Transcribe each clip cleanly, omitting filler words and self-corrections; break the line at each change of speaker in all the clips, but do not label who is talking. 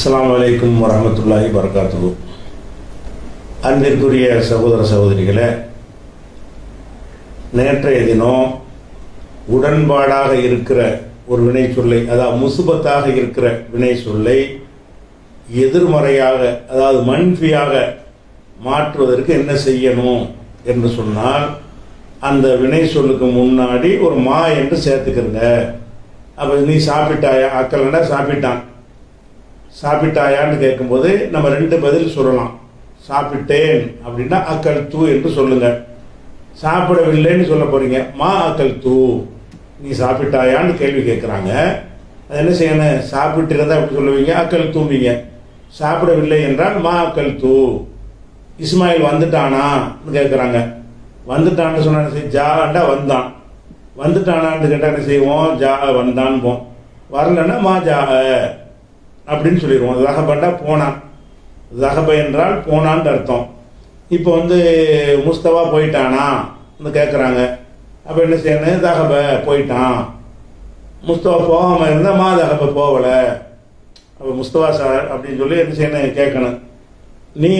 அஸ்ஸலாமு அலைக்கும் வரஹ்மத்துல்லாஹி வபரகாத்துஹு. அன்பிற்குரிய சகோதர சகோதரிகளே, நேற்றைய தினம் உடன்பாடாக இருக்கிற ஒரு வினை சொல்லை, அதாவது முசுபத்தாக இருக்கிற வினை சொல்லை எதிர்மறையாக, அதாவது மன்ஃபியாக மாற்றுவதற்கு என்ன செய்யணும் என்று சொன்னால், அந்த வினை சொல்லுக்கு முன்னாடி ஒரு மா என்று சேர்த்துக்கிறங்க. அப்போ நீ சாப்பிட்டாயா, அக்கல்னா சாப்பிட்டான், சாப்பிட்டாயான்னு கேட்கும்போது நம்ம ரெண்டு பதில் சொல்லலாம். சாப்பிட்டேன் அப்படின்னா அக்கல் தூ என்று சொல்லுங்க. சாப்பிடவில்லைன்னு சொல்ல போறீங்க, மா அக்கல் தூ, நீ சாப்பிட்டாயான்னு கேள்வி கேட்குறாங்க. அது என்ன செய்யணும்? சாப்பிட்டிருந்தா எப்படி சொல்லுவீங்க? அக்கல் தூம்பிங்க. சாப்பிடவில்லை என்றால் மா அக்கல் தூ. இஸ்மாயில் வந்துட்டானான்னு கேட்குறாங்க. வந்துட்டான்னு சொன்னா ஜாண்டா வந்தான், வந்துட்டானான்னு கேட்டால் என்ன செய்வோம்? ஜா வந்தான் போம். வரலன்னா மா ஜா அப்படின்னு சொல்லிடுவோம். ஜஹபண்டா போனான், ஜஹப என்றால் போனான்னு அர்த்தம். இப்போ முஸ்தபா போயிட்டானான்னு கேட்குறாங்க. அப்போ என்ன செய்யணும்? ஜஹப போயிட்டான். முஸ்தபா போகாமல் இருந்தால் மா ஜஹப போகலை. அப்போ முஸ்தபா சார் அப்படின்னு சொல்லி என்ன செய்யணும்? கேட்கணும். நீ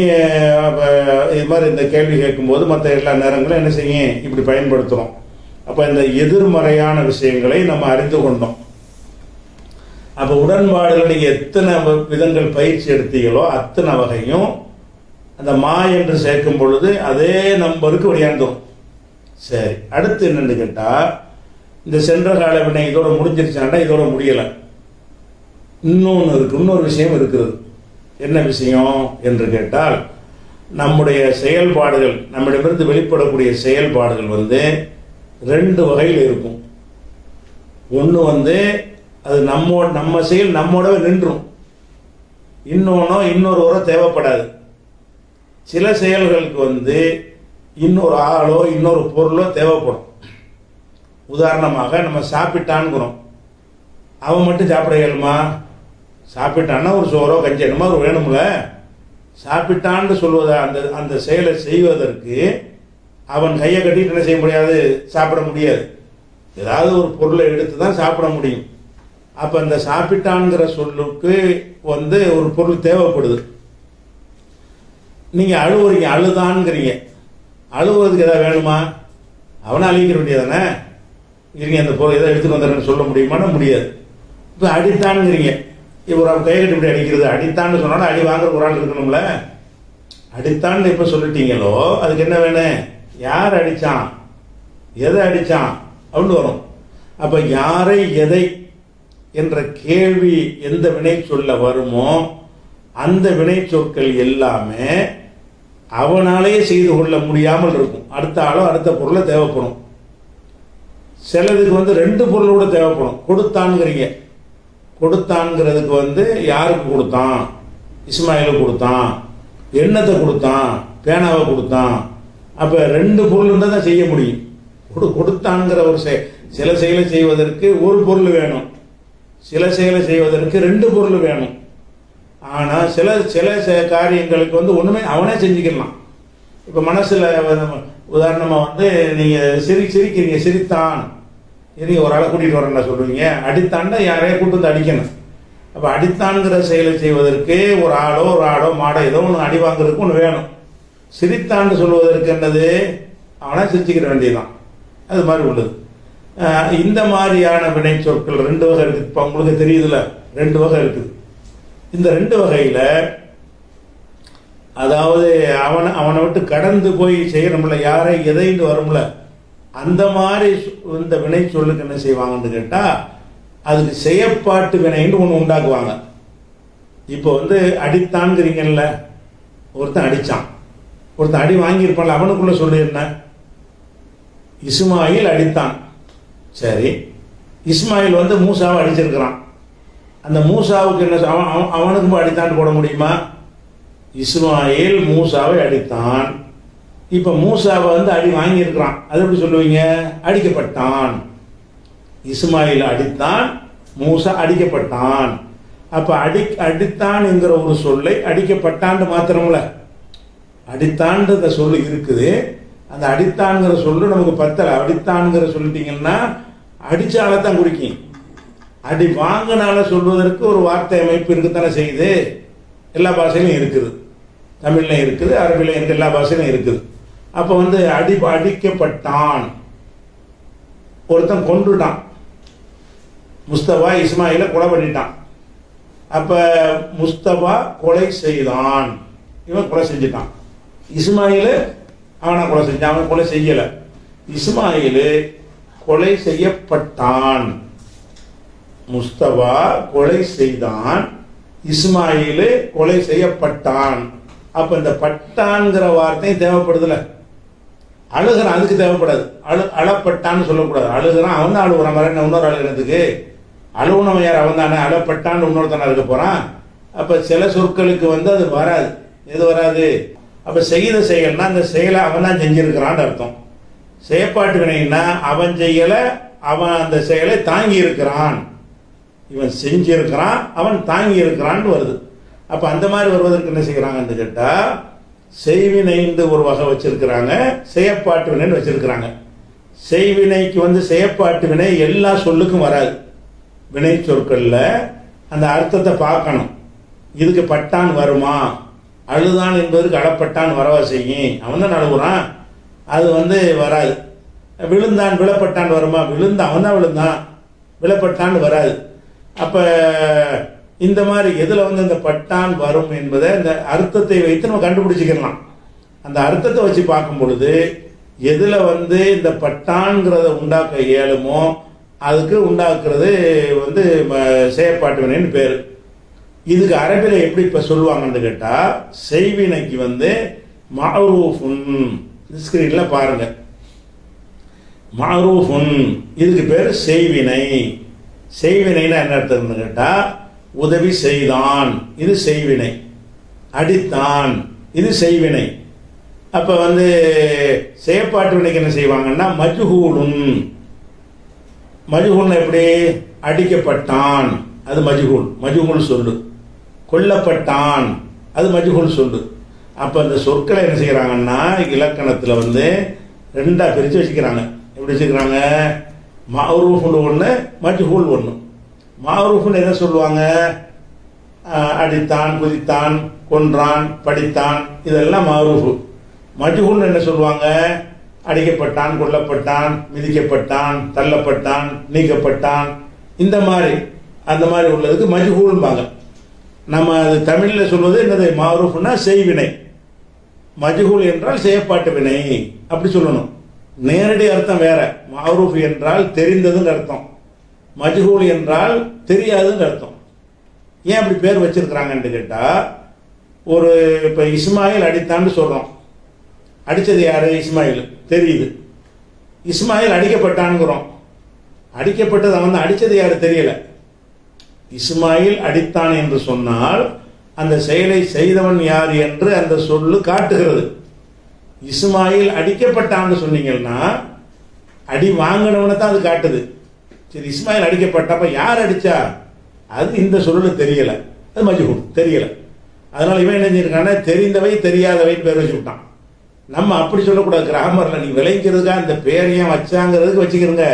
இது மாதிரி இந்த கேள்வி கேட்கும்போது மற்ற எல்லா நேரங்களும் என்ன செய்யும்? இப்படி பயன்படுத்துகிறோம். அப்போ இந்த எதிர்மறையான விஷயங்களை நம்ம அறிந்து கொண்டோம். அப்போ உடன்பாடுகள் நீங்கள் எத்தனை விதங்கள் பயிற்சி எடுத்தீங்களோ அத்தனை வகையும் அந்த மா என்று சேர்க்கும் பொழுது அதே நம்பருக்கு விளையாண்டோம். சரி, அடுத்து என்னன்னு கேட்டால், இந்த சென்ற கால வினை இதோட முடிஞ்சிருச்சாண்டா இதோட முடியலை. இன்னொன்று இருக்கு, இன்னொரு விஷயம் இருக்கிறது. என்ன விஷயம் என்று கேட்டால், நம்முடைய செயல்பாடுகள், நம்மிடமிருந்து வெளிப்படக்கூடிய செயல்பாடுகள் ரெண்டு வகையில் இருக்கும். ஒன்று அது நம்ம செயல் நம்மோடவே நின்றும், இன்னொரு உரை தேவைப்படாது. சில செயல்களுக்கு இன்னொரு ஆளோ இன்னொரு பொருளோ தேவைப்படும். உதாரணமாக நம்ம சாப்பிட்டான்ங்கிறோம், அவன் மட்டும் சாப்பிட இயலுமா? சாப்பிட்டான்னா ஒரு சோறோ கஞ்சி என்னமோ ஒரு வேணும்ல. சாப்பிட்டான்னு சொல்வதை அந்த செயலை செய்வதற்கு அவன் கையை கட்டிட்டு என்ன செய்ய முடியாது? சாப்பிட முடியாது. ஏதாவது ஒரு பொருளை எடுத்து தான் சாப்பிட முடியும். அப்போ அந்த சாப்பிட்டான்ங்கிற சொல்லுக்கு ஒரு பொருள் தேவைப்படுது. நீங்கள் அழுவுறீங்க, அழுதான்ங்கிறீங்க. அழுவுறதுக்கு எதாவது வேணுமா? அவனை அழிக்கிற வேண்டியதானே? இருங்க, அந்த பொருள் எதாவது எடுத்துகிட்டு வந்துடுறேன்னு சொல்ல முடியுமானா முடியாது. இப்போ அடித்தான்ங்கிறீங்க. இப்போ ஒரு கை கட்டி இப்படி அடிக்கிறது, அடித்தான்னு சொன்னாலும் அடி வாங்குற ஒரு ஆள் இருக்கணும்ல. அடித்தான்னு எப்போ சொல்லிட்டீங்களோ அதுக்கு என்ன வேணும்? யார் அடித்தான், எதை அடித்தான் அப்படின்னு வரும். அப்போ யாரை எதை என்ற கேள்வி எந்த வினை சொல்ல வருமோ அந்த வினை சொற்கள் எல்லாமே அவனாலேயே செய்து கொள்ள முடியாமல் இருக்கும். அடுத்த ஆளோ அடுத்த பொருளை தேவைப்படும். சிலதுக்கு ரெண்டு பொருளோட தேவைப்படும். கொடுத்தான்ங்கிறீங்க, கொடுத்தான்ங்கிறதுக்கு யாருக்கு கொடுத்தான்? இஸ்மாயிலுக்கு கொடுத்தான். எண்ணத்தை கொடுத்தான், பேனாவை கொடுத்தான். அப்போ ரெண்டு பொருள் இருந்தால் தான் செய்ய முடியும். கொடுத்தான்ங்கிற ஒரு சில செயலை செய்வதற்கு ஒரு பொருள் வேணும், சில செயலை செய்வதற்கு ரெண்டு பொருள் வேணும். ஆனால் சில காரியங்களுக்கு ஒன்றுமே அவனே செஞ்சுக்கலாம். இப்போ மனசில் உதாரணமாக நீங்கள் சிரிக்கிறீங்க, சிரித்தான். நீங்கள் ஒரு ஆளை கூட்டிகிட்டு வரேன்னா சொல்லுவீங்க. அடித்தாண்டா யாரையா கூட்டு அடிக்கணும். அப்போ அடித்தான்கிற செயலை செய்வதற்கு ஒரு ஆடோ மாடோ ஏதோ ஒன்று அடி வாங்குறதுக்கு ஒன்று வேணும். சிரித்தான்னு சொல்வதற்கு என்னது? அவனே சிரிச்சுக்கிற வேண்டியதுதான். அது மாதிரி உள்ளது. இந்த மாதிரியான வினை சொற்கள் ரெண்டு வகை இருக்குது. இப்போ உங்களுக்கு தெரியுதுல, ரெண்டு வகை இருக்குது. இந்த ரெண்டு வகையில் அதாவது அவனை விட்டு கடந்து போய் செய்யணும்ல, யாரை எதைன்னு வரும்ல, அந்த மாதிரி இந்த வினை சொல்லுக்கு என்ன செய்வாங்கன்னு கேட்டால், அதுக்கு செயற்பாட்டு வினைன்னு ஒன்று உண்டாக்குவாங்க. இப்போ அடித்தான்ங்கிறீங்கல்ல, ஒருத்தன் அடித்தான், ஒருத்தன் அடி வாங்கியிருப்பான்ல, அவனுக்குள்ள சொல்லியிருந்த இஸ்மாயில் அடித்தான். சரி, இஸ்மாயில் மூசாவை அடிச்சிருக்கிறான். அந்த மூசாவுக்கு என்ன அவனுக்கும் அடித்தான்னு போட முடியுமா? இஸ்மாயில் மூசாவை அடித்தான். இப்போ மூசாவை அடி வாங்கியிருக்கிறான், அது எப்படி சொல்லுவீங்க? அடிக்கப்பட்டான். இஸ்மாயில் அடித்தான், மூசா அடிக்கப்பட்டான். அப்போ அடித்தான் என்கிற ஒரு சொல்லை அடிக்கப்பட்டான்னு மாத்திரம்ல. அடித்தான்ற சொல்லு இருக்குது, அந்த அடித்தான்கிற சொல்லு நமக்கு பத்தலை. அடித்தான்கிற சொல்லிட்டீங்கன்னா அடிச்சாலத்தான் குறிக்கும். அடி வாங்கினால சொல்வதற்கு ஒரு வார்த்தை அமைப்பு இருக்குத்தானே செய்யுது. எல்லா பாஷையிலும் இருக்குது, தமிழ்லையும் இருக்குது, அரபிலையும் இருக்குது, எல்லா பாஷையிலும் இருக்குது. அப்போ அடிக்கப்பட்டான், ஒருத்தன் கொண்டுட்டான், முஸ்தபா இஸ்மாயிலை கொலை பண்ணிட்டான். அப்போ முஸ்தபா கொலை செய்தான், இவன் கொலை செஞ்சுட்டான். இஸ்மாயில் அவனை கொலை செஞ்சான், அவன் கொலை செய்யலை. இஸ்மாயில் கொலை செய்யப்பட்டான், முஸ்தபா கொலை செய்தான், இஸ்மாயில் கொலை செய்யப்பட்டான். அப்ப இந்த பட்டான்கிற வார்த்தையும் தேவைப்படுதுல. அழுகிறான் அதுக்கு தேவைப்படாது, அழப்பட்டான்னு சொல்லக்கூடாது. அழுகிறான் அவன் தான் அழுகுறான், மாதிரி இன்னொரு அழுகிறதுக்கு அழுகுனவன் யார்? அவன் தானே. அழப்பட்டான்னு இன்னொருத்தனா இருக்க போறான். அப்ப சில சொற்களுக்கு அது வராது. எது வராது? அப்ப செய்த செயல்னா அந்த செயலை அவன் தான் செஞ்சிருக்கிறான்னு அர்த்தம். செயற்பாட்டு வினைன்னா அவன் செய்யல, அவன் அந்த செயலை தாங்கி இருக்கிறான். இவன் செஞ்சிருக்கிறான், அவன் தாங்கி இருக்கிறான்னு வருது. அப்ப அந்த மாதிரி வருவதற்கு என்ன செய்யறாங்கன்னு கேட்டா, செய்வினைந்து ஒரு வகை வச்சிருக்கிறாங்க, செயற்பாட்டு வினைன்னு வச்சிருக்கிறாங்க. செய்வினைக்கு செயற்பாட்டு வினை எல்லா சொல்லுக்கும் வராது. வினை சொற்கள்ல அந்த அர்த்தத்தை பார்க்கணும். இதுக்கு பட்டான் வருமா? அழுதான் என்பதற்கு அழப்பட்டான் வரவா செய்யும். அவன் தான் அழுகுறான், அது வராது. விழுந்தான் விழப்பட்டான் வருமா? விழுந்தான், அவன் தான் விழுந்தான், விழப்பட்டான் வராது. அப்ப இந்த மாதிரி எதுல இந்த பட்டான் வரும் என்பதை இந்த அர்த்தத்தை வைத்து நம்ம கண்டுபிடிச்சிக்கலாம். அந்த அர்த்தத்தை வச்சு பார்க்கும் பொழுது எதுல இந்த பட்டான்கிறத உண்டாக்க இயலுமோ அதுக்கு உண்டாக்குறது செயற்பாட்டு வினைன்னு பேரு. இதுக்கு அரபில எப்படி இப்ப சொல்லுவாங்கன்னு கேட்டா, செய்வினைக்கு மஅரூஃபுன், ஸ்கிரீன்ல பாருங்க, மஅரூஃபுன் இதுக்கு பேர் செய்வினை. செய்வினைனா என்ன அர்த்தம்னு கேட்டா, உதவி செய்தான் இது செய்வினை, அடித்தான் இது செய்வினை. அப்ப செயற்பாட்டு வினைக்கு என்ன செய்வாங்கன்னா மஜ்ஹூலுன். மஜ்ஹூல் எப்படி? அடிக்கப்பட்டான் அது மஜ்ஹூல், மஜ்ஹூல் சொல்லு. கொல்லப்பட்டான் அது மஜ்ஹூல் சொல்லு. அப்ப இந்த சொற்களை என்ன செய்யறாங்கன்னா இலக்கணத்துல ரெண்டா பிரிச்சு வச்சுக்கிறாங்க. எப்படி வச்சுக்கிறாங்க? மஅரூஃப்னு ஒன்று, மஜ்ஹூல் ஒன்று. மஅரூஃப்னு என்ன சொல்லுவாங்க? அடித்தான், குதித்தான், கொன்றான், படித்தான், இதெல்லாம் மஅரூஃப். மஜ்ஹூல் என்ன சொல்லுவாங்க? அடிக்கப்பட்டான், கொல்லப்பட்டான், மிதிக்கப்பட்டான், தள்ளப்பட்டான், நீக்கப்பட்டான், இந்த மாதிரி அந்த மாதிரி உள்ளதுக்கு மஜ்ஹூல்பாங்க. நம்ம அது தமிழில் சொல்வது என்னது? மஅரூஃப்னா செய்வினை, மஜ்ஹூல் என்றால் செயற்பாட்டு வினை அப்படி சொல்லணும். நேரடி அர்த்தம் வேற. மஅரூஃப் என்றால் தெரிந்ததுன்னு அர்த்தம், மஜ்ஹூல் என்றால் தெரியாதுன்னு அர்த்தம். ஏன் அப்படி பேர் வச்சிருக்கிறாங்கன்னு கேட்டா, ஒரு இப்ப இஸ்மாயில் அடித்தான்னு சொல்றோம், அடிச்சது யாரு? இஸ்மாயில், தெரியுது. இஸ்மாயில் அடிக்கப்பட்டான்ங்கிறோம், அடிக்கப்பட்டது அவன் அடிச்சது யாரு? தெரியல. இஸ்மாயில் அடித்தான் என்று சொன்னால் அந்த செயலை செய்தவன் யார் என்று அந்த சொல்லு காட்டுகிறது. இஸ்மாயில் அடிக்கப்பட்டான்னு சொன்னீங்கன்னா அடி வாங்கினவனை தான் அது காட்டுது. சரி, இஸ்மாயில் அடிக்கப்பட்டப்ப யார் அடிச்சா அது இந்த சொல்லு தெரியல, அது மஜ்ஹூல், தெரியல. அதனால இவன் என்ன செஞ்சிருக்கான, தெரிந்தவை தெரியாதவை பேர் வச்சு விட்டான். நம்ம அப்படி சொல்லக்கூடாது. கிராமர்ல நீ விளைக்கிறதுக்கா இந்த பேரையும் வச்சாங்கிறதுக்கு வச்சுக்கிறங்க.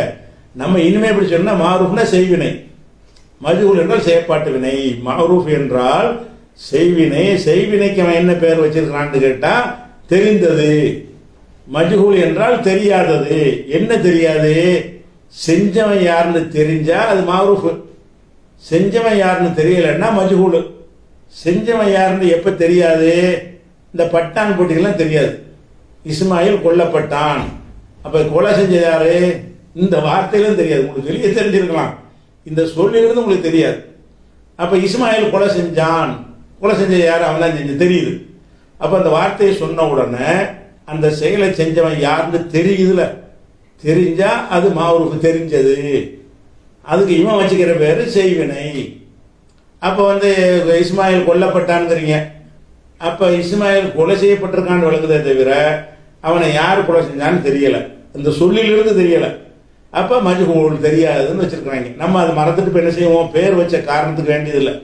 நம்ம இனிமே எப்படி சொன்னா, மஅரூஃப்னா செய்வினை, மஜ்ஹூல் என்றால் செயற்பாட்டு வினை. மஅரூஃப் என்றால் செய்வினை. செய்வினைக்கு அவன் என்ன பேர் வச்சிருக்கிறான்னு கேட்டா தெரிந்தது. மஜ்ஹூல் என்றால் தெரியாதது. என்ன தெரியாது? செஞ்சவன் யாருன்னு தெரிஞ்சா அது மஅரூஃப், செஞ்சவன் யாருன்னு தெரியலன்னா மஜ்ஹூல். செஞ்சவன் யாருன்னு எப்ப தெரியாது? இந்த பட்டான் போட்டிகள்லாம் தெரியாது. இஸ்மாயில் கொல்லப்பட்டான், அப்ப கொலை செஞ்சது யாரு? இந்த வார்த்தையிலும் தெரியாது. உங்களுக்கு வெளியே தெரிஞ்சிருக்கலாம், இந்த சொல்லிலிருந்து உங்களுக்கு தெரியாது. அப்ப இஸ்மாயில் கொலை செஞ்சான், கொலை செஞ்சது யாரு? அவன் தான் செஞ்சு தெரியுது. அப்ப அந்த வார்த்தையை சொன்ன உடனே அந்த செயலை செஞ்சவன் யாருன்னு தெரியுதுல, தெரிஞ்சா அது மஅரூஃப், தெரிஞ்சது. அதுக்கு இவன் வச்சுக்கிற பேரு செய்வினை. அப்ப இஸ்மாயில் கொல்லப்பட்டான்ங்கிறீங்க, அப்ப இஸ்மாயில் கொலை செய்யப்பட்டிருக்கான்னு விளக்குதே தவிர அவனை யார் கொலை செஞ்சான்னு தெரியல, இந்த சொல்லிலிருந்து தெரியல. அப்ப மஜ்ஹூல், தெரியாதுன்னு வச்சிருக்கிறாங்க. நம்ம அதை மறந்துட்டு இப்ப என்ன செய்வோம்? பேர் வச்ச காரணத்துக்கு வேண்டியதில்லை.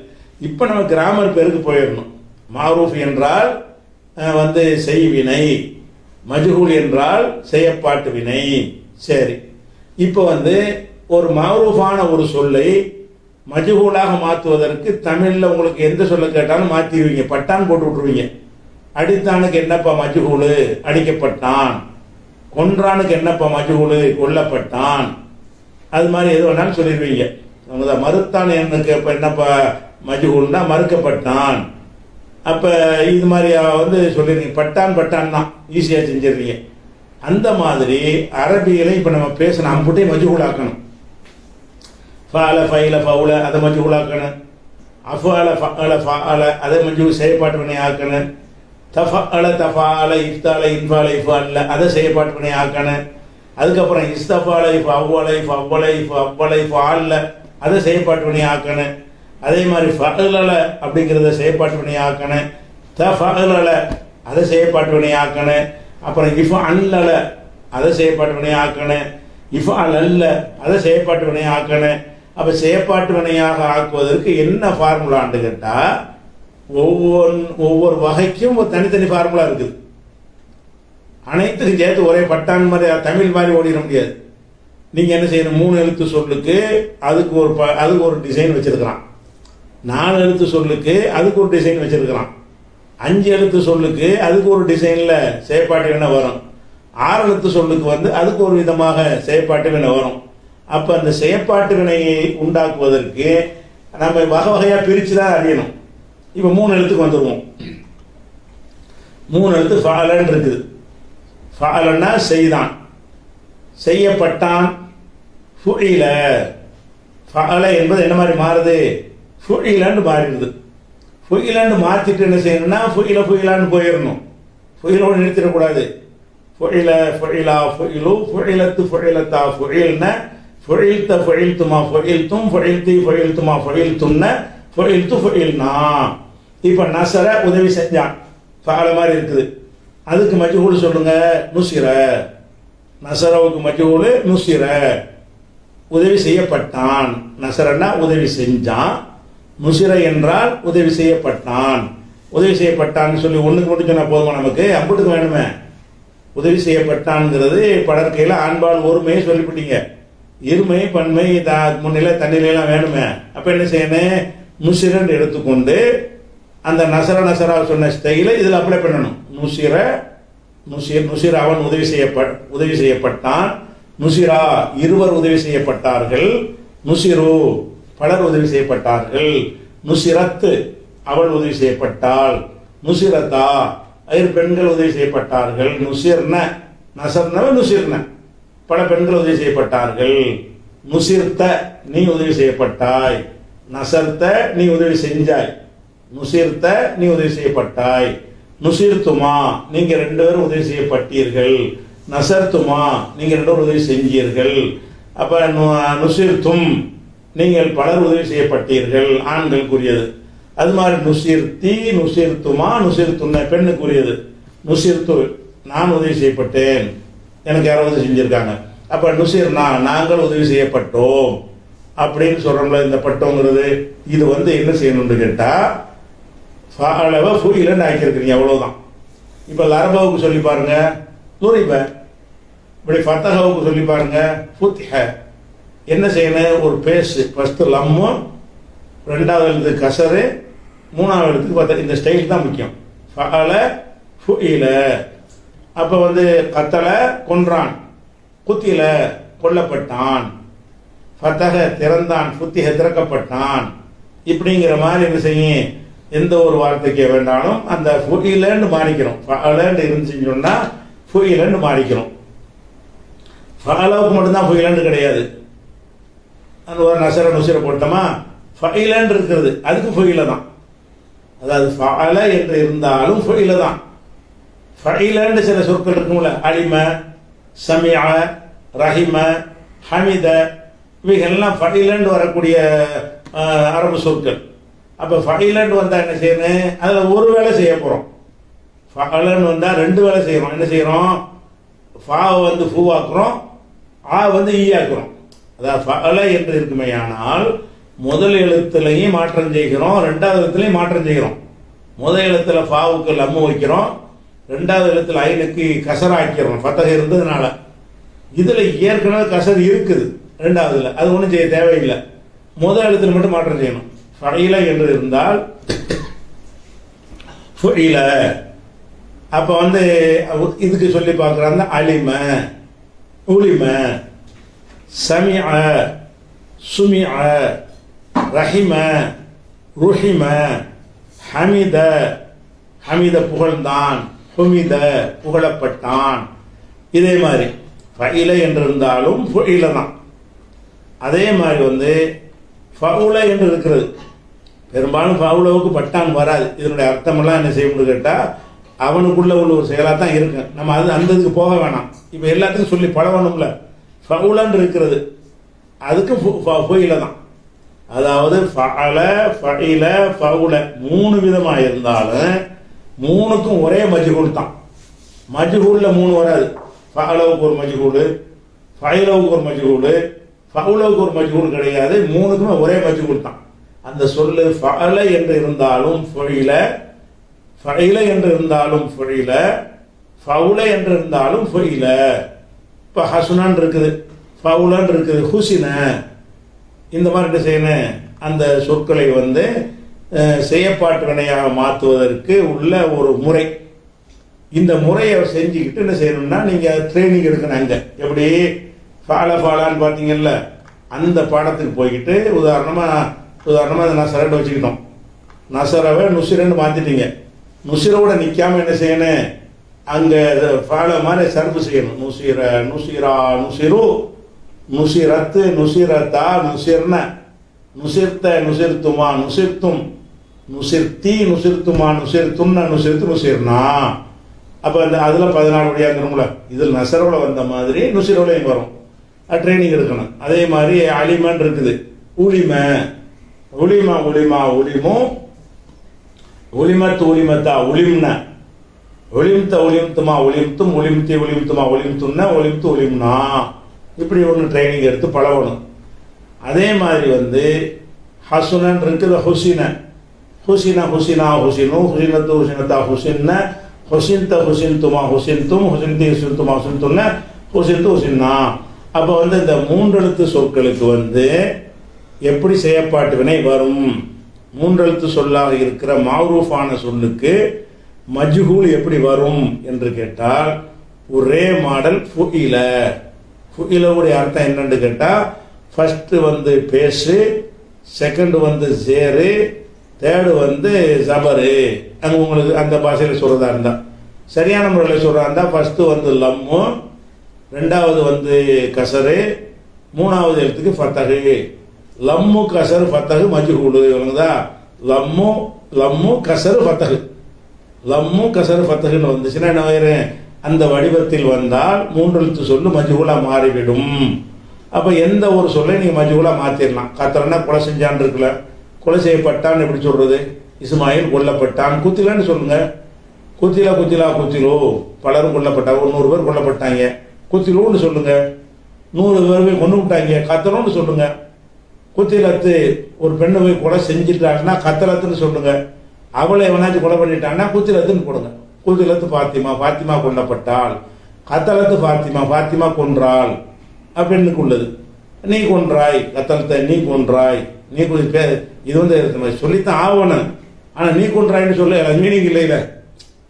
இப்ப நம்ம கிராமர் பேருக்கு போயிடணும். மஅரூஃப் என்றால் செய்வினை, மஜ்ஹூல் என்றால் செயற்பாட்டு வினை. சரி, இப்போ ஒரு மஅரூஃபான ஒரு சொல்லை மஜ்ஹூலாக மாற்றுவதற்கு தமிழில் உங்களுக்கு எந்த சொல்ல கேட்டாலும் மாற்றிடுவீங்க, பட்டான் போட்டு விட்டுருவீங்க. அடித்தானுக்கு என்னப்பா மஜ்ஹூலு, அடிக்கப்பட்டான். கொன்றானுக்கு என்னப்பா மஜ்ஹூலு, கொல்லப்பட்டான். அது மாதிரி எது வேணாலும் சொல்லிடுவீங்க. மறுத்தான் எனக்கு இப்போ என்னப்பா மஜ்ஹூல்னா மறுக்கப்பட்டான். அப்போ இது மாதிரி சொல்லிடுறீங்க. பட்டான் பட்டான் தான் ஈஸியாக செஞ்சிடுறீங்க. அந்த மாதிரி அரபியில இப்போ நம்ம பேசின அம்புட்டே மஜ்ஹூலாக்கணும். ஃபால ஃபைல ஃபவுல அதை மஜ்ஹூலாக்கணும். அஃபால ஃபஅல ஃபஅல அதை மஜ்ஹூல் செயற்பாட்டு வினை ஆக்கணும். தஃபஅல தஃபால இஃப்தால இன்ஃபால இஃபால அதை செயற்பாட்டு வினை ஆக்கணும். அதுக்கப்புறம் இஸ்தஃபாலை ஃபவ்வலை ஃபவ்வலை ஃபவ்வலை ஃபால்ல அதை செயற்பாட்டு வினை ஆக்கணும். அதே மாதிரி ஃபஅலல அப்படிங்கிறத செயற்பாட்டு வினை ஆக்கணும். தஃபஅலல அதை செயற்பாட்டு வினை ஆக்கணும். அப்புறம் இஃபஅல்லல அதை செயற்பாட்டு வினை ஆக்கணும். இஃபஅலல்ல அதை செயற்பாட்டு வினை ஆக்கணும். அப்போ செயற்பாட்டு வினையாக ஆக்குவதற்கு என்ன ஃபார்முலான்னு கேட்டால் ஒவ்வொரு வகைக்கும் ஒரு தனித்தனி ஃபார்முலா இருக்குது. அனைத்துக்கும் சேர்த்து ஒரே பட்டான் மாதிரி தமிழ் மாதிரி ஓடிட முடியாது. நீங்கள் என்ன செய்யணும், 3 எழுத்து சொல்லுக்கு அதுக்கு ஒரு டிசைன் வச்சிருக்கிறான். 4 எழுத்து சொல்லுக்கு அதுக்கு ஒரு டிசைன் வச்சிருக்கிறான். 5 எழுத்து சொல்லுக்கு அதுக்கு ஒரு டிசைனில் செயற்பாட்டு வினை வரும். 6 எழுத்து சொல்லுக்கு அதுக்கு ஒரு விதமாக செயற்பாட்டு வினை வரும். அப்போ அந்த செயற்பாட்டு வினையை உண்டாக்குவதற்கு நம்ம வகை வகையாக பிரித்து தான் அறியணும். இப்போ 3 எழுத்துக்கு வந்துடுவோம். 3 எழுத்து ஃபாலன்னு இருக்குது. ஃபாலன்னா செய்தான், செய்யப்பட்டான். ஃபுஇல ஃபால என்பது என்ன மாதிரி மாறுது, ஃபுஇலன்னு மாறிடுது. ஃபுஇலன்னு மாற்றிட்டு என்ன செய்யணும்னா ஃபுஇலான்னு போயிடணும். ஃபுஇலோடு நிறுத்திடக்கூடாது. ஃபுஇல ஃபுஇலா ஃபுஇலு ஃபுஇலத்து ஃபுஇலத்தா ஃபுஇல்ன ஃபுஇல்த ஃபுஇல்துமா ஃபுஇல்தும் ஃபுஇல்தி ஃபுஇல்துமா ஃபுஇல்துன்ன ஃபுஇல்து ஃபுஇல்னா. இப்போ நசர உதவி செஞ்சான், ஃபால மாதிரி இருக்குது. அதுக்கு மஜ்ஹூல் சொல்லுங்க, நுசிர. நசரவுக்கு மஜ்ஹூல் நுசிர, உதவி செய்யப்பட்டான். நசரன்னா உதவி செஞ்சான், நுசிர என்றால் உதவி செய்யப்பட்டான். உதவி செய்யப்பட்டான்னு சொல்லி ஒன்றுக்கு மட்டும் சொன்னால் போதுமா நமக்கு, அம்புட்டுக்கு வேணுமே. உதவி செய்யப்பட்டான்ங்கிறது படற்கையில் ஆண்பால் ஒருமையை சொல்லிவிட்டீங்க. இருமை பன்மை முன்னிலை தண்ணிலாம் வேணுமே. அப்போ என்ன செய்யணும், நுசிரன் எடுத்துக்கொண்டு அந்த நசரா சொன்ன ஸ்டைலை இதில் அப்ளை பண்ணணும். நுசிர் அவன் உதவி செய்யப்பட்டான். நுசிரா இருவர் உதவி செய்யப்பட்டார்கள். நுசிரு பலர் உதவி செய்யப்பட்டார்கள். நுசிரத்து அவள் உதவி செய்யப்பட்டாள். நுசிரத்தா பெண்கள் உதவி செய்யப்பட்டார்கள். நுசிர்ன நசர்னவ நுசிர்ன பல பெண்கள் உதவி செய்யப்பட்டார்கள். நுசிர்த்த நீ உதவி செய்யப்பட்டாய். நசர்த்த நீ உதவி செஞ்சாய். நுசிர்த்த நீ உதவி செய்யப்பட்டாய். நுசிர்த்துமா நீங்க 2 பேரும் உதவி செய்யப்பட்டீர்கள். நசர்த்துமா நீங்க 2 பேரும் உதவி செஞ்சீர்கள். அப்ப நுசிர்த்தும் நீங்கள் பலர் உதவி செய்யப்பட்டீர்கள், ஆண்களுக்குரியது. அது மாதிரி நுசிர்த்தி நுசிர்த்துமா நுசிர்த்துன்ன பெண்ணுக்குரியது. நுசிர்த்து நான் உதவி செய்யப்பட்டேன், எனக்கு யாரும் உதவி செஞ்சிருக்காங்க. அப்ப நுசிர்னா நாங்கள் உதவி செய்யப்பட்டோம் அப்படின்னு சொல்றோம்ல. இந்த பட்டோங்கிறது இது என்ன செய்யணும்னு கேட்டா ஃபாலவ ஃபுஇலன்னு ஆக்கியிருக்கிறீங்க, அவ்வளவுதான். இப்போ லரபாவுக்கு சொல்லி பாருங்க, துரிப. இப்படி ஃபத்தஹாவுக்கு சொல்லி பாருங்க, ஃபுத்ஹ. என்ன செய்யணும், ஒரு பேஸ் ஃபர்ஸ்ட் லம்மு, 2வது எழுத்து கசரு, 3வது எழுத்துக்கு பார்த்தா இந்த ஸ்டைல் தான் முக்கியம். ஃபஅல ஃபுஇல. அப்போ கத்தல கொன்றான், குத்தில கொல்லப்பட்டான், ஃபத்தஹ திறந்தான், ஃபுத்திஹ திறக்கப்பட்டான். இப்படிங்கிற மாதிரி என்ன செய்யும், எந்த ஒரு வார்த்தைக்கு வேண்டாலும் அந்த ஃபுஇலன்னு மாறிக்கிறோம். ஃபஅலன்னு இருந்துச்சுன்னு சொன்னால் ஃபுஇலன்னு மாறிக்கிறோம். ஃபஅலவுக்கு மட்டும்தான் ஃபுஇலன்னு கிடையாது. அந்த ஒரு நசர நுசிர போட்டோமா, ஃபஇலன்னு இருக்கிறது அதுக்கு ஃபுஇல தான். அதாவது ஃபஅல என்று இருந்தாலும் ஃபுஇல தான். ஃபஇலன்னு சில சொற்கள் இருக்கும்ல, அலிம, சமிஅ, ரஹிம, ஹமித, இவைகள்லாம் ஃபஇலன்னு வரக்கூடிய அரபு சொற்கள். அப்போ ஃபஇலன்னு வந்தால் என்ன செய்யணும், அதில் ஒரு வேலை செய்ய போகிறோம். ஃபஅலன்னு வந்தால் 2 வேலை செய்கிறோம். என்ன செய்கிறோம், ஃபாவை ஃபூவாக்குறோம், ஆ ஈ ஆக்குறோம். அதாவது ஃபஅல என்று இருக்குமே, ஆனால் முதல் எழுத்துலையும் மாற்றம் செய்கிறோம், 2வது எழுத்துலையும் மாற்றம் செய்கிறோம். முதல் எழுத்துல ஃபாவுக்கு லம்மு வைக்கிறோம், 2வது எழுத்துல ஐனுக்கு கசரா ஆக்கிறோம், ஃபத்தஹ இருந்ததுனால. இதில் ஏற்கனவே கசர் இருக்குது 2வதுல, அது ஒன்றும் செய்ய தேவையில்லை. முதல் எழுத்துல மட்டும் மாற்றம் செய்யணும். ஃபஇல என்று இருந்தால் ஃபுஇல. அப்போ வந்து இதுக்கு சொல்லி பார்க்குறாங்க அலிம, உலிம, சமிஅ, சுமிஅ, ரஹிம, ருஹிம, ஹமித, ஹமித புகழ்ந்தான், ஹுமித புகழப்பட்டான். இதே மாதிரி ஃபஇல என்று இருந்தாலும் ஃபுஇல தான். அதே மாதிரி வந்து ஃபவுல என்று இருக்கிறது. பெரும்பாலும் ஃபவுலவுக்கு பட்டான் வராது. இதனுடைய அர்த்தமெல்லாம் என்ன செய்யணும்னு கேட்டால் அவனுக்குள்ள உள்ள ஒரு செயலாக தான் இருக்கு. நம்ம அந்த இதுக்கு போக வேணாம். இப்போ எல்லாத்துக்கும் சொல்லி பழகணும்ல. ஃபவுலன்னு இருக்கிறது அதுக்கு ஃபுஇல தான். அதாவது ஃபஅல, ஃபஇல, ஃபவுல 3 விதமாக இருந்தாலும் 3க்கும் ஒரே மஜ்ஹூல் தான். மஜ்ஹூல்ல 3 வராது. ஃபஅலவுக்கு ஒரு மஜ்ஹூல், ஃபஇலவுக்கு ஒரு மஜ்ஹூல், ஃபவுலவுக்கு ஒரு மஜ்ஹூல் கிடையாது. 3க்குமே ஒரே மஜ்ஹூல் தான். அந்த சொல்லு ஃபஅல என்று இருந்தாலும் ஃபுஇல, ஃபஇல என்று இருந்தாலும் ஃபுஇல, ஃபவுல என்று இருந்தாலும் ஃபுஇல. இப்போ ஹசுனான் இருக்குது, ஃபவுலன் இருக்குது, ஹுசின. இந்த மாதிரி என்ன செய்யணும், அந்த சொற்களை வந்து செயற்பாட்டு வினையாக மாற்றுவதற்கு உள்ள ஒரு முறை. இந்த முறையை செஞ்சுக்கிட்டு என்ன செய்யணும்னா நீங்கள் ட்ரைனிங் எடுக்கணும். அங்கே எப்படி ஃபாலான்னு பார்த்தீங்கல்ல, அந்த பாடத்துக்கு போய்கிட்டு உதாரணமாக அதை நசரன்னு வச்சுக்கிட்டோம். நசரவை நுசிரன்னு மாற்றிட்டீங்க. நுசிரோட நிற்காம என்ன செய்யணும், அங்கே ஃபாலோ மாதிரி சர்வு செய்யணும். நுசிர, நுசிரா, நுசிரு, நுசிரத்து, நுசிரத்தா, நுசிர்ன, நுசிர்த்த, நுசிர்த்துமா, நுசிர்த்தும், நுசிர்த்தி, நுசிர்த்துமா, நுசிர்த்தும்னா, நுசிர்த்து, நுசிர்னா. அப்போ அந்த அதில் 14 வழியாங்கிறோம்ல. இதில் நசரோட வந்த மாதிரி நுசிரோலையும் வரும். ட்ரைனிங் எடுக்கணும். அதே மாதிரி அலிமன் இருக்குது, உலிம, உலிமா, உலிமா, உலிமும், ஒலிமத்து, ஒலிமத்தா, ஒலிம்ன, ஒலிம்த, ஒலிம்த்துமா, ஒலிம்த்தும், ஒலிம்தி, ஒலிம்த்துமா, ஒலிம்த்துன்னா, ஒலிம்த்து, ஒலிம்னா. இப்படி ஒன்று ட்ரைனிங் எடுத்து பழகணும். அதே மாதிரி வந்து ஹசுனன் இருக்குது, ஹுசின, ஹுசின, ஹுசினா, ஹுசினு, ஹுசினத்து, ஹுசினத்தா, ஹுசின்ன, ஹுசின்த, ஹுசின்துமா, ஹுசின்தும், ஹுசின்தி, ஹுசின்துமா, ஹுசின்துன்ன, ஹுசின்து, ஹுசின்னா. அப்போ வந்து இந்த 3 எழுத்து சொற்களுக்கு வந்து எப்படி செயற்பாட்டு வினை வரும்? 3 எழுத்து சொல்லாக இருக்கிற மாரூஃபான சொல்லுக்கு மஜ்ஹூல் எப்படி வரும் என்று கேட்டால் ஒரே மாடல் ஃபுஇல. ஃபுஇலவுடைய அர்த்தம் என்னன்னு கேட்டால் ஃபர்ஸ்ட் வந்து பேசு, செகண்ட் வந்து சேரு, தேர்டு வந்து ஜபரு. அங்கே உங்களுக்கு அந்த பாஷையில் சொல்கிறதா இருந்தால், சரியான முறையில் சொல்கிறதா இருந்தால் ஃபஸ்ட்டு வந்து லம்மு, 2வது வந்து கசரு, 3வது எழுத்துக்கு ஃபத்தகு. லம்மு, கசரு, ஃபத்தகு மஜ்ஹூல். இவங்கதா லம்மு, லம்மு, கசரு, ஃபத்தகு. லம்மு, கசரு, ஃபத்தகுன்னு வந்துச்சுன்னா என்ன ஆயிரும், அந்த வடிவத்தில் வந்தால் 3 எழுத்து சொல்லு மஜ்ஹூலாக மாறிவிடும். அப்போ எந்த ஒரு சொல்லை நீங்கள் மஜ்ஹூலாக மாற்றிடலாம். கத்தரன்னா கொலை செஞ்சான் இருக்குல்ல, கொலை செய்யப்பட்டான்னு எப்படி சொல்கிறது? இஸ்மாயில் கொல்லப்பட்டான். குத்திலன்னு சொல்லுங்க. குத்திலா, குத்திலா, குத்திலோ, பலரும் கொல்லப்பட்டாங்க. 100 பேர் கொல்லப்பட்டாங்க. குத்திலோன்னு சொல்லுங்க. 100 பேர் போய் கொண்டு விட்டாங்க, கத்தலோன்னு சொல்லுங்க. குத்திலத்து ஒரு பெண்ணை போய் கொலை செஞ்சுட்டாங்கன்னா கத்தலத்துன்னு சொல்லுங்க. அவளை எவனாச்சும் கொலை பண்ணிட்டான்னா குத்திலத்துன்னு போடுங்க. குத்திலத்து ஃபாத்திமா, ஃபாத்திமா கொல்லப்பட்டாள். கத்தலத்து ஃபாத்திமா, ஃபாத்திமா கொன்றாள். பெண்ணுக்கு உள்ளது. நீ கொன்றாய், கத்தலத்தை நீ கொன்றாய். நீ இது வந்து சொல்லித்தான் ஆகணும். ஆனால் நீ கொன்றாய்ன்னு சொல்ல மீனிங் இல்லையில.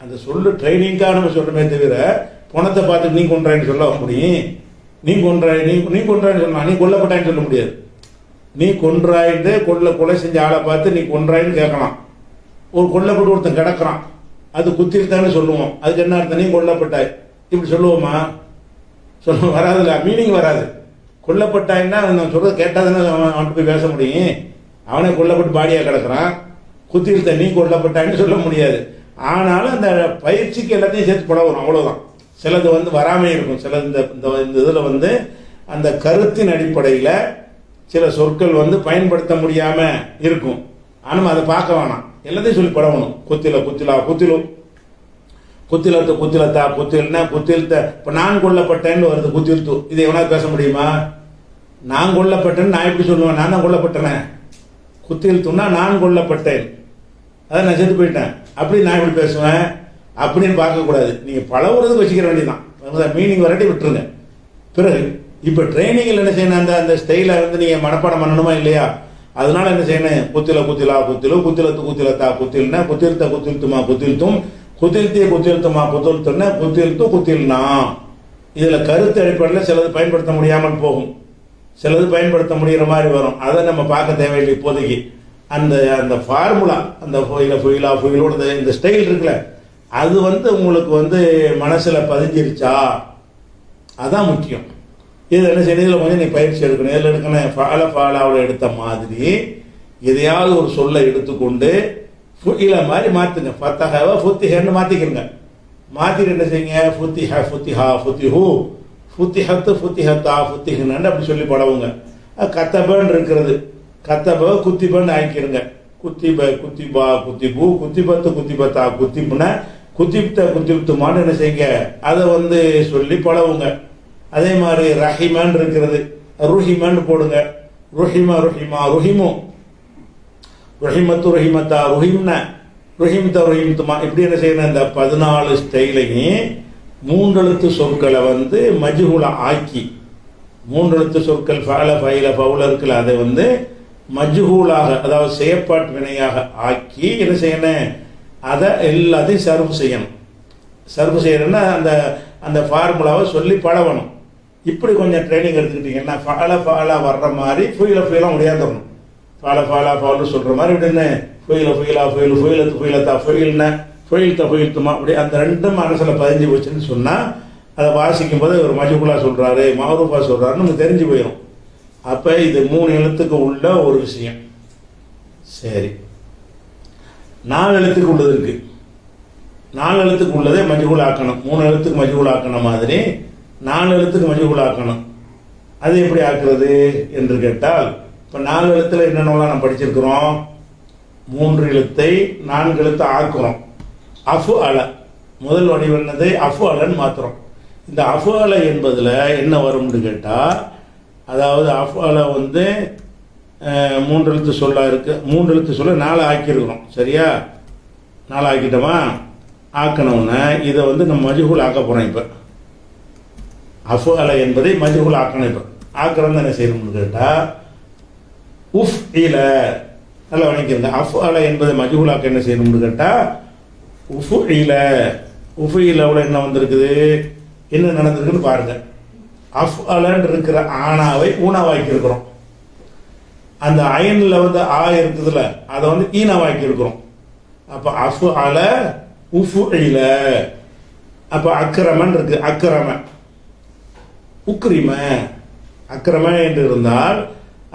அந்த சொல்லு ட்ரைனிங்காக நம்ம சொல்கிறோமே தவிர பணத்தை பார்த்து நீ கொன்றாயின்னு சொல்ல முடியும். நீ கொன்றாய், நீ கொன்றாயின்னு சொல்லலாம். நீ கொல்லப்பட்டாயின்னு சொல்ல முடியாது. நீ கொன்றாயின்னு கொலை செஞ்ச ஆளை பார்த்து நீ கொன்றாயின்னு கேட்கலாம். ஒரு கொல்லப்பட்டு ஒருத்தன் கிடக்கிறான், அது குத்திருத்தான்னு சொல்லுவோம். அதுக்கு என்ன அர்த்தம்? நீ கொல்லப்பட்டாய் இப்படி சொல்லுவோமா? சொல்ல வராதுல்ல, மீனிங் வராது. கொல்லப்பட்டாயின்னா நான் சொல்கிறது கேட்டால் தானே அவன்கிட்ட போய் பேச முடியும். அவனே கொல்லப்பட்டு பாடியாக கிடக்கிறான், குத்திருத்த நீ கொல்லப்பட்டாயின்னு சொல்ல முடியாது. ஆனாலும் அந்த பயிற்சிக்கு எல்லாத்தையும் சேர்த்து பழகணும், அவ்வளோதான். சிலது வந்து வராமல் இருக்கும். சில இந்த இதில் வந்து அந்த கருத்தின் அடிப்படையில் சில சொற்கள் வந்து பயன்படுத்த முடியாமல் இருக்கும். ஆனால் அதை பார்க்க வேணாம், எல்லாத்தையும் சொல்லி பழகணும். குத்தில, குத்திலா, குத்திலும், குத்திலத்து, குத்திலத்தா, குத்தில்னா குத்தில்த்த. இப்போ நான் கொல்லப்பட்டேன்னு வருது, குத்தில்த்து. இது எவனாவது பேச முடியுமா? நான் கொல்லப்பட்டேன்னு நான் எப்படி சொல்லுவேன்? நான் தான் கொல்லப்பட்டேனே. குத்தில்த்துன்னா நான் கொல்லப்பட்டேன், அதான் நான் செத்து போயிட்டேன், அப்படி நான் எப்படி பேசுவேன்? அப்படின்னு பார்க்கக்கூடாது. நீங்கள் பழகுறதுக்கு வச்சுக்கிற வேண்டியதான். மீனிங் வராட்டி விட்டுருங்க. பிறகு இப்போ ட்ரைனிங்கில் என்ன செய்யணும், அந்த ஸ்டைலை வந்து நீங்கள் மனப்பாடம் பண்ணணுமா இல்லையா? அதனால என்ன செய்யணும், குத்தில குத்திலா குத்திலு, குத்திலத்து குத்திலத்தா குத்தில்னா, குத்தில்த்த குத்தில்த்துமா குத்தில்த்தும், குத்தில்த்திய குத்தில்த்துமா குத்தில்த்துன்னா, குத்தில்த்து குத்தில்னா. இதில் கருத்து அடிப்படையில் சிலது பயன்படுத்த முடியாமல் போகும், சிலது பயன்படுத்த முடிகிற மாதிரி வரும். அதை நம்ம பார்க்க தேவையில்லை இப்போதைக்கு. அந்த அந்த ஃபார்முலா, அந்த ஃபுயிலோட இந்த ஸ்டைல் இருக்குல்ல, அது உங்களுக்கு மனசில் பதிஞ்சிருச்சா, அதான் முக்கியம். இதில் என்ன செய்யணும், இதில் கொஞ்சம் நீ பயிற்சி எடுக்கணும். இதில் எடுக்கணும், ஃபாலாவில் எடுத்த மாதிரி எதையாவது ஒரு சொல்லை எடுத்துக்கொண்டு ஃபுயில மாதிரி மாற்றுங்க. ஃபத்தஹவ ஃபுத்திஹன்னு மாற்றிக்கிறங்க. மாற்றிட்டு என்ன செய்யுங்க, ஃபுத்திஹ ஃபுத்திஹா ஃபுத்திஹு, ஃபுத்திஹத்து ஃபுத்திஹத்தா ஃபுத்திஹன்னு அப்படி சொல்லி பழவுங்க. கத்தபன்னு இருக்கிறது, கத்தப குத்திபன்னு ஆக்கிருங்க. குத்திப குத்திபா குத்திபு, குத்திபத்து குத்திபத்தா குத்திப்புனா, குத்திப்த குத்திப்துமான்னு என்ன செய்யுங்க, அதை சொல்லி பழவுங்க. அதே மாதிரி ரஹிமன் இருக்கிறது, ருஹிமன் போடுங்க. ருஹிமா ருஹிமா ருஹிமு, ருஹிமத்து ருஹிமத்தா ருஹிம்ன, ருஹிம்த ருஹிம்துமா. இப்படி என்ன செய்யணும், இந்த 14 ஸ்டைலையும் 3 எழுத்து சொற்களை மஜ்ஹூலா ஆக்கி, 3 எழுத்து சொற்கள் ஃபஅல ஃபைல ஃபவுல இருக்குல்ல, அதை மஜ்ஹூலாக, அதாவது செயற்பாட்டு வினையாக ஆக்கி என்ன செய்யணும், அதை எல்லாத்தையும் சர்வ் செய்யணும். சர்வ் செய்யணும்னா அந்த அந்த ஃபார்முலாவை சொல்லி பழகணும். இப்படி கொஞ்சம் ட்ரைனிங் எடுத்துக்கிட்டீங்கன்னா ஃபாலா வர்ற மாதிரி ஃபுயிலாக முடியாதணும். ஃபாலு சொல்கிற மாதிரி இப்படின்னு ஃபுயிலத்தா ஃபுயில்னா ஃபுயில்த்த ஃபுயில்த்துமா, அப்படி அந்த ரெண்டும் மனசில் பதிஞ்சு போச்சுன்னு சொன்னால் அதை வாசிக்கும் போது ஒரு மஜ்ஹூலா சொல்கிறாரு, மஅரூஃபா சொல்கிறாருன்னு நமக்கு தெரிஞ்சு போயிடும். அப்போ இது 3 எழுத்துக்கு உள்ள ஒரு விஷயம். சரி, 4 எழுத்துக்கு உள்ளது இருக்குது. 4 எழுத்துக்கு உள்ளதே மஜ்ஹூல் ஆக்கணும். 3 எழுத்துக்கு மஜ்ஹூல் ஆக்கின மாதிரி 4 எழுத்துக்கு மஜ்ஹூல் ஆக்கணும். அது எப்படி ஆக்குறது என்று கேட்டால், இப்போ 4 எழுத்துல என்னென்னலாம் நம்ம படிச்சிருக்கிறோம், 3 எழுத்தை 4 எழுத்து ஆக்குறோம். அஃபு அல முதல் வடிவம் என்னது, அஃபு அலன்னு மாத்திரம். இந்த அஃபு அல என்பதில் என்ன வரும்னு கேட்டால், அதாவது அஃபு அல 3 எழுத்து சொல்லா இருக்குது. 3 எழுத்து சொல்ல 4 ஆக்கியிருக்கிறோம். சரியா, 4 ஆக்கிட்டோமா, ஆக்கணும்னா இதை நம்ம மஜ்ஹூல் ஆக்க போகிறோம். இப்போ அஃபு அல என்பதை மஜ்ஹூல் ஆக்கணும். இப்போ ஆக்கிறோம்னு என்ன செய்யணும்னு கேட்டால், உஃப் இல, நல்லா வணங்கிருங்க. அஃபு அல என்பதை மஜ்ஹூல் ஆக்க என்ன செய்யணும்னு கேட்டால், உஃபு இல, உஃபு இலவில் என்ன வந்திருக்குது, என்ன நடந்திருக்குன்னு பாருங்க. அஃப் அலன்னு இருக்கிற ஆனாவை ஊனாவாக்கி இருக்கிறோம். அந்த அயனில் ஆ இருக்குதுல்ல, அதை ஈனாவாக்கி இருக்கிறோம். அப்போ அஃபு அல உஃபு இல. அப்போ அக்ரமன் இருக்கு, அக்ரம உக்ரிம. அக்ரம என்று இருந்தால்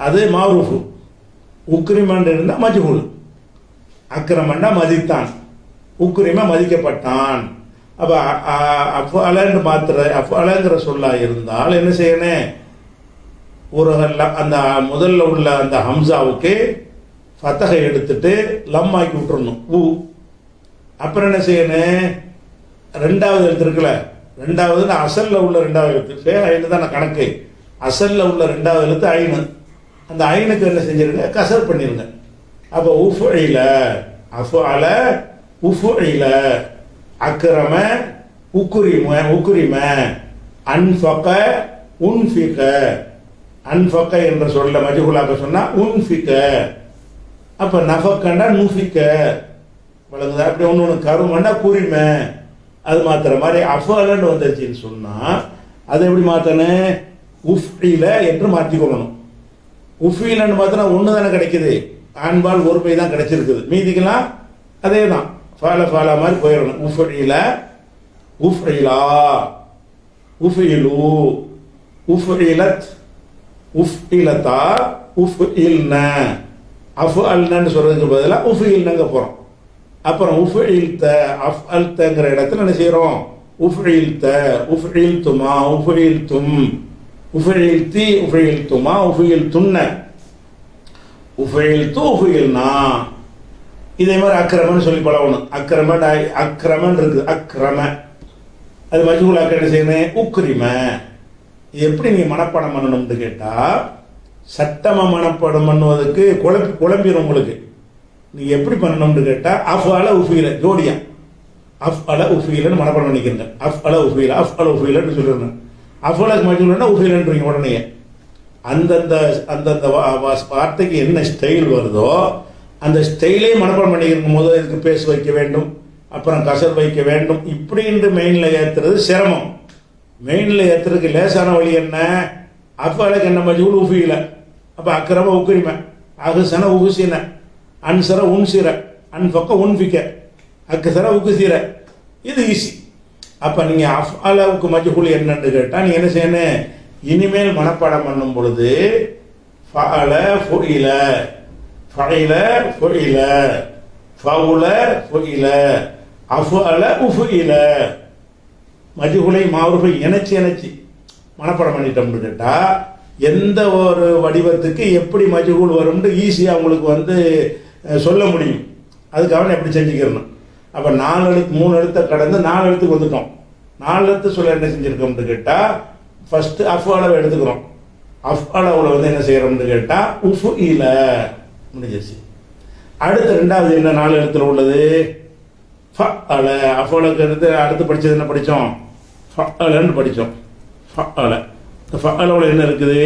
அது மாரூஃபு, உக்ரிமன் இருந்தால் மஜ்ஹூல். அக்ரமன்னா மதித்தான், உக்ரிம மதிக்கப்பட்டான். அப்போ அஃபு அலன்னு அஃபு அலங்கிற சொல்லா இருந்தால் என்ன செய்யணும், ஒரு அந்த முதல்ல உள்ள அந்த ஹம்சாவுக்கு ஃபத்தஹை எடுத்துட்டு லம் ஆக்கி விட்டுறணும், ஊ. அப்புறம் என்ன செய்யணும், 2வது எழுத்து இருக்குல்ல, 2வது அசல்ல உள்ள 2வது எழுத்து, ஃபே ஐனு தான் கணக்கு. அசல்ல உள்ள 2வது எழுத்து ஐனு. அந்த ஐனுக்கு என்ன செஞ்சிருங்க, கசர் பண்ணிருங்க. அப்போ உஃபு இல, அஃபு அல உஃபு இல, அக்ரம உக்ரிம, உக்ரிம, அன்ஃபக உன்ஃபிக. அன்ஃபக என்ற சொல்ல மஜ்ஹூலாக சொன்னா உன்ஃபிக. அப்போ நஃபக்கண்டா நுஃபிக, வழங்குதா? அப்படி ஒன்று கருமன்னா குறிம, அது மாத்திர மாதிரி அஃபு அலன்னு வந்துருச்சுன்னு சொன்னால் அதை எப்படி மாற்றணும், உஃப்இல என்று மாற்றிக்கொள்ளணும். உஃப்இலன்னு மாற்றினா ஒன்று தானே கிடைக்குது, ஆண்பால் ஒரு பை தான் கிடைச்சிருக்குது, மீதிக்கெல்லாம் அதே தான் ஃபாலா மாதிரி போயிடணும். உஃப்இல உஃப்இலா உஃப்இலு உஃப்இலத் உஃப்இலதா உஃப்இல்ன. அஃபு அல்னன்னு சொல்றதுக்கு பதிலாக உஃப்இல்னங்க போகிறோம். அப்புறம் உஃப்இல்த அஃப்அல்தங்கிற இடத்துல என்ன செய்கிறோம், உஃப்இல்த உஃப்இல்துமா உஃப்இல்தும் உஃப்இல்தி உஃப்இல்துமா உஃப்இல்துன்ன உஃப்இல்து உஃப்இல்னா. இதே மாதிரி அக்ரமன்னு சொல்லி பழகணும். அக்ரமன் இருக்குது, அக்ரம அது மஜ்ஹூலாக்க என்ன செய்யணும், உக்ரிம. இது எப்படி நீங்கள் மனப்பாடம் பண்ணணும்னு கேட்டால், சட்டமாக மனப்பாடம் பண்ணுவதற்கு குழம்பிடும் உங்களுக்கு. நீங்கள் எப்படி பண்ணணும்னு கேட்டால், அஃப் அல உஃபீல ஜோடியா, அஃப் அல உஃபீலன்னு மனப்பாடம் பண்ணிக்கிறங்க. அஃப் அல உஃபீல, அஃப் அல உஃபீலன்னு சொல்லிடுங்க. அஃப் அலக்கு மஜ்ஹூல்னா உஃபீலன்றீங்க உடனே. அந்தந்த அந்தந்த வார்த்தைக்கு என்ன ஸ்டைல் வருதோ அந்த ஸ்டைலே மனப்பாடம் பண்ணியிருக்கும் போது இதுக்கு பேச வைக்க வேண்டும், அப்புறம் கசர் வைக்க வேண்டும். இப்படின்று மெயினில் ஏற்றுறது சிரமம். மெயினில் ஏற்றுறதுக்கு லேசான வழி என்ன? அஃபாலுக்கு என்ன மஜ்ஹூல் உஃபீல. அப்போ அக்ரம உக்ரிம, அகுசன உகுசின, அன்சர உன்சிர, அன்ஃபக்க உன்ஃபிக்க, அக்சர உகுசிர. இது ஈஸி. அப்போ நீங்கள் அஃபாலுக்கு மஜ்ஹூல் என்னன்னு கேட்டால் நீங்கள் என்ன செய்யணும்? இனிமேல் மனப்பாடம் பண்ணும் பொழுது ஃபஅல ஃபுஇல, ஃபஇல ஃபுஇல, ஃபவுல ஃபுஇல, அஃஅல உஃஇல. மஜ்ஹூலை மாரூஃபை இணைச்சி மனப்பாடம் பண்ணிட்டோம்னு கேட்டால் எந்த ஒரு வடிவத்துக்கு எப்படி மஜ்ஹூல் வரும்னு ஈஸியாக அவங்களுக்கு வந்து சொல்ல முடியும். அதுக்காக எப்படி செஞ்சுக்கிறணும். அப்போ 4 எழுத்து 3 எழுத்தை கடந்து 4 எழுத்துக்கு வந்துட்டோம். 4 எழுத்து சொல்ல என்ன செஞ்சுருக்கோம்னு கேட்டால் ஃபஸ்ட்டு அஃபாலவை எடுத்துக்கிறோம். அஃபாலவில் வந்து என்ன செய்கிறோம்னு கேட்டால் உஃஇல முடிஞ்சிச்சு. அடுத்து ரெண்டாவது என்ன 4 எழுத்துல உள்ளது? ஃபஅல. அஃபாலுக்கு அடுத்து படித்தது என்ன படித்தோம்? ஃபஅலன்னு படித்தோம். ஃபஅல. இந்த ஃபஅலவில் என்ன இருக்குது?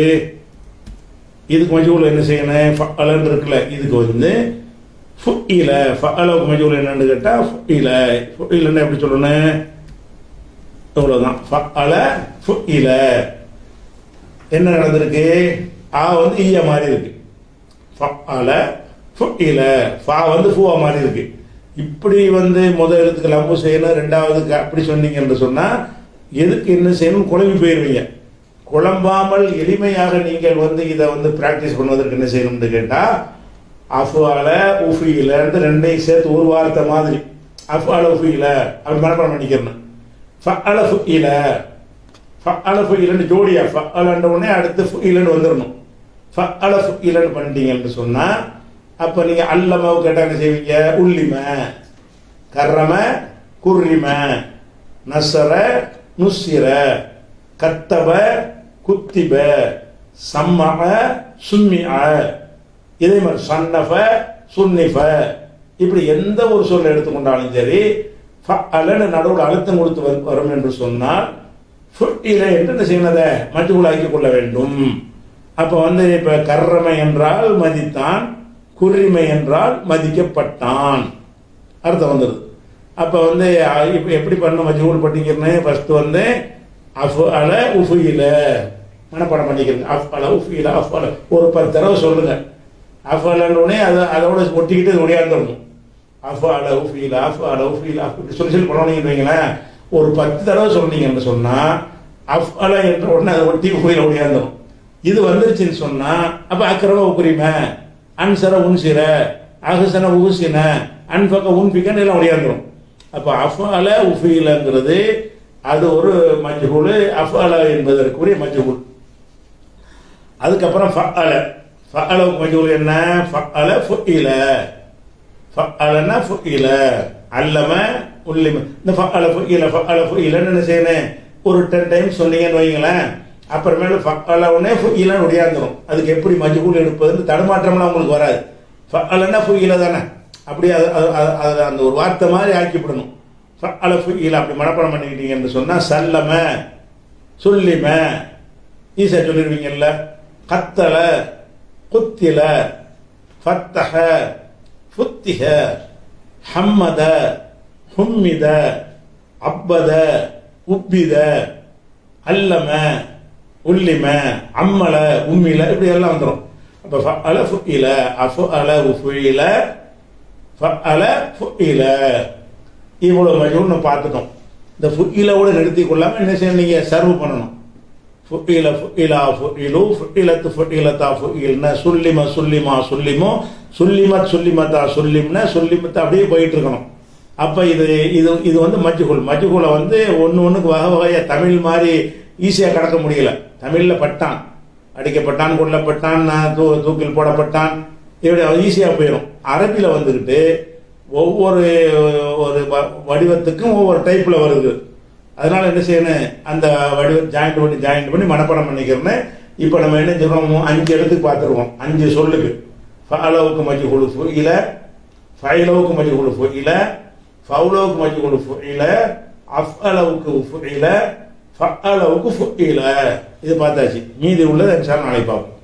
இதுக்கு மஜ்ஹூல் என்ன செய்யணும்? ஃபஅலன்னு இருக்குல்ல, இதுக்கு வந்து ஃபுஇல. ஃபஅலவுக்கு மஜ்ஹூல் என்னன்னு கேட்டால் ஃபுஇல. ஃபுஇலன்னு எப்படி சொல்லணும்? இவ்வளோதான். ஃபஅல ஃபுஇல. என்ன நடந்திருக்கு? ஆ வந்து ஈயா மாறி இருக்கு. ஃபஅல ஃபுஇல. ஃபா வந்து ஃபுவா மாறி இருக்கு. இப்படி வந்து முதல் எழுத்துக்கு லம்பு செய்யணும், ரெண்டாவதுக்கு அப்படி சொன்னீங்க என்று சொன்னால் எதுக்கு என்ன செய்யணும் குழம்பி போயிடுவீங்க. குழம்பாமல் எளிமையாக நீங்கள் வந்து இதை வந்து ப்ராக்டிஸ் பண்ணுவதற்கு என்ன செய்யணும்னு கேட்டால் அஃபால உஃபீல ரெண்டையும் சேர்த்து ஒரு வார்த்தை மாதிரி அஃபால உஃபீல அப்படி மனப்பாடம் பண்ணிக்கிறேன். ஃபஅல ஃபுஇல, ஃபஅல ஃபுஇலன்னு ஜோடியா ஃபஅலன்ற உடனே அடுத்து ஃபுஇலன்னு வந்துடணும். ஃபஅல ஃபுஇலன்னு பண்ணிட்டீங்கன்னு சொன்னால் அப்போ நீங்கள் அல்லமாவு கேட்டால் என்ன செய்வீங்க? உள்ளிம, கர்ரம குர்ரிம, நசர நுஸ்ஸிர, கத்தப குத்திப, சம்மஅ சும்மிஅ. இதே மாதிரி சன்னஃப சுன்னிஃப. இப்படி எந்த ஒரு சொல்லை எடுத்துக்கொண்டாலும் சரி ஃபஅலன்னு நடுவில் அழுத்தம் கொடுத்து வரும் என்று சொன்னால் ஃபுஇல என்று என்ன செய்யணதை மஜ்ஹூல் ஆக்கிக் கொள்ள வேண்டும். அப்போ வந்து இப்போ கர்ரமை என்றால் மதித்தான், குர்ரிமை என்றால் மதிக்கப்பட்டான் அர்த்தம் வந்துடுது. அப்போ வந்து இப்போ எப்படி பண்ண மஜ்ஹூல் பண்ணிக்கிறேன்? ஃபர்ஸ்ட் வந்து அஃஅல உஃஇல மனப்பாடம் பண்ணிக்கிறேன். அஃஅல உஃஇல அஃஅல ஒரு 10 தடவை சொல்லுங்க. அஃஅலன்னே அதோட ஒட்டிக்கிட்டு ஒடியாந்துடணும். அஃஅல உஃஇல அஃஅல உஃஇல அப்படி சொல்லி பண்ணீங்கன்னு வைங்களேன். ஒரு 10 தடவை சொன்னீங்கன்னு சொன்னால் அஃஅல என்ற உடனே அதை ஒட்டி உஃஇல ஒடியாந்துடும். இது வந்துருச்சுன்னு சொன்னால் அப்போ அக்ரம உக்ரிம, அன்சர உன்சிர, அஹ்சன உஹ்சின, அன்ஃபக உன்ஃபிகன்னு எல்லாம் ஒடியாந்துடும். அப்போ அஃஅல உஃஇலங்கிறது அது ஒரு மஜ்ஹூல். அஃஅல என்பதற்குரிய மஜ்ஹூல். அதுக்கப்புறம் ஃபஅல. ஃபஅலவுக்கு மஜ்ஹூல் என்ன? ஃபஅல ஃபுஇல. ஃபஅலனா ஃபுஇல. அல்லம உள்ளிம. இந்த ஃபஅல ஃபுஇல ஃபஅல ஃபுஇலன்னு என்ன செய்யணும்? ஒரு 10 டைம்ஸ் சொன்னீங்கன்னு வைங்களேன். அப்புறமேல ஃபஅல உடனே ஃபுஇலன்னு ஒடியாந்துடும். அதுக்கு எப்படி மஜ்ஹூல் எடுப்பதுன்னு தடுமாற்றம்லாம் உங்களுக்கு வராது. ஃபஅலனா ஃபுஇல தானே, அப்படி அது அந்த ஒரு வார்த்தை மாதிரி ஆக்கிவிடணும். ஃபஅல ஃபுஇல அப்படி மனப்பாடம் பண்ணிக்கிட்டீங்கன்னு சொன்னால் சல்லம சுல்லிம ஈஸியாக சொல்லிடுவீங்கல்ல. கத்தல குத்தில, ஃபத்தஹ ஃபுத்திஹ, ஹம்மத ஹும்மித, அப்பத உப்பித, அல்லம உள்ளிம, அம்மல உம்மில, இப்படி எல்லாம் வந்துடும். அப்போ ஃபஅல ஃபுஇல, அஃஅல உஃஇல, ஃபஅல ஃபுஇல. இவ்வளோ மஜ்ஹூல் பார்த்துட்டோம். இந்த ஃபுஇலோட நிறுத்தி கொள்ளாமல் என்ன செய்யணும்? நீங்கள் சர்வ் பண்ணணும். ஃபுஇல ஃபுஇலா ஃபுஇலு, ஃபுஇலத்து ஃபுஇலத்தா ஃபுஇல்ன, சுல்லிம சுல்லிமா சுல்லிமோ, சுல்லிமத் சுல்லிமத்தா சுல்லிம்ன, சுல்லிமத்தை அப்படியே போயிட்டு இருக்கணும். அப்போ இது இது இது வந்து மஜ்ஹூல். மஜ்ஹூலை வந்து ஒன்றுக்கு வகை வகையாக தமிழ் மாதிரி ஈஸியாக கடக்க முடியல. தமிழில் பட்டான், அடிக்கப்பட்டான், கொல்லப்பட்டான், தூக்கில் போடப்பட்டான், இப்படி ஈஸியாக போயிடும். அரபியில் வந்துக்கிட்டு ஒவ்வொரு ஒரு வடிவத்துக்கும் ஒவ்வொரு டைப்பில் வருது. அதனால் என்ன செய்யணும்? அந்த வடிவம் ஜாயிண்ட் பண்ணி மனப்பாடம் பண்ணிக்கிறேன்னு. இப்போ நம்ம என்ன சொல்கிறோம்? 5 இடத்துக்கு பார்த்துருவோம். 5 சொல்லுக்கு. ஃபஅலவுக்கு மஜ்ஹூல் ஃபுஇல, ஃபைலவுக்கு மஜ்ஹூல் ஃபுஇல, ஃபவுலவுக்கு மஜ்ஹூல் ஃபுஇல, அஃஅலவுக்கு ஃபுஇல, ஃபஅலவுக்கு ஃபுஇல இது பார்த்தாச்சு. மீதி உள்ளதை இன்ஷா அல்லாஹ் நாளை பார்ப்போம்.